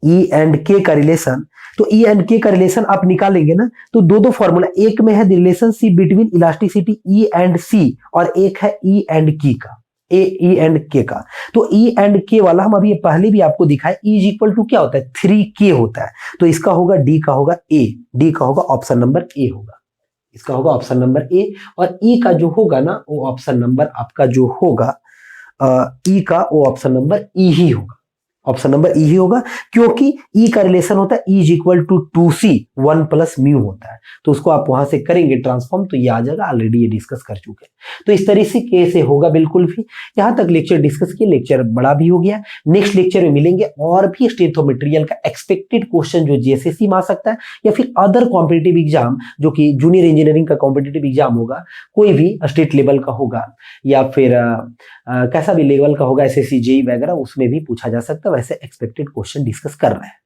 ई एंड के का रिलेशन, तो ई एंड के का रिलेशन आप निकालेंगे ना तो दो फॉर्मूला, एक में है the relationship between elasticity E and C और एक है ई एंड की का, ई एंड के का, तो ई एंड के वाला हम अभी पहले भी आपको दिखाए, ई इज इक्वल टू क्या होता है 3K होता है, तो इसका होगा डी का होगा ए, डी का होगा ऑप्शन नंबर ए होगा, इसका होगा ऑप्शन नंबर ए, और ई का जो होगा ना वो ऑप्शन नंबर आपका जो होगा ई का वो ऑप्शन नंबर ई ही होगा, ऑप्शन नंबर ई ही होगा, क्योंकि ई का रिलेशन होता है E is equal to 2c 1 plus mu होता है, तो उसको आप वहां से करेंगे ट्रांसफॉर्म तो ये आ जाएगा, ऑलरेडी ये डिस्कस कर चुके हैं। तो इस तरीके से होगा बिल्कुल भी। यहां तक लेक्चर डिस्कस किए, लेक्चर बड़ा भी हो गया। नेक्स्ट लेक्चर में मिलेंगे और भी स्ट्रेंथ ऑफ मटेरियल का एक्सपेक्टेड क्वेश्चन जो जीएसएससी में आ सकता है या फिर अदर कॉम्पिटिटिव एग्जाम जो कि जूनियर इंजीनियरिंग का कॉम्पिटिटिव एग्जाम होगा, कोई भी स्टेट लेवल का होगा या फिर कैसा भी लेवल का होगा, एसएससी जेई वगैरह, उसमें भी पूछा जा सकता है। वैसे एक्सपेक्टेड क्वेश्चन डिस्कस कर रहे हैं।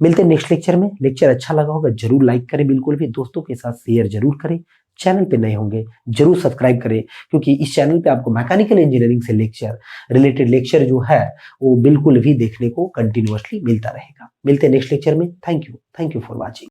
मिलते हैं नेक्स्ट लेक्चर में। लेक्चर अच्छा लगा होगा जरूर लाइक करें, बिल्कुल भी दोस्तों के साथ शेयर जरूर करें। चैनल पे नए होंगे जरूर सब्सक्राइब करें, क्योंकि इस चैनल पे आपको मैकेनिकल इंजीनियरिंग से लेक्चर रिलेटेड लेक्चर जो है वो बिल्कुल भी देखने को कंटिन्यूअसली मिलता रहेगा। मिलते हैं नेक्स्ट लेक्चर में। Thank you for watching.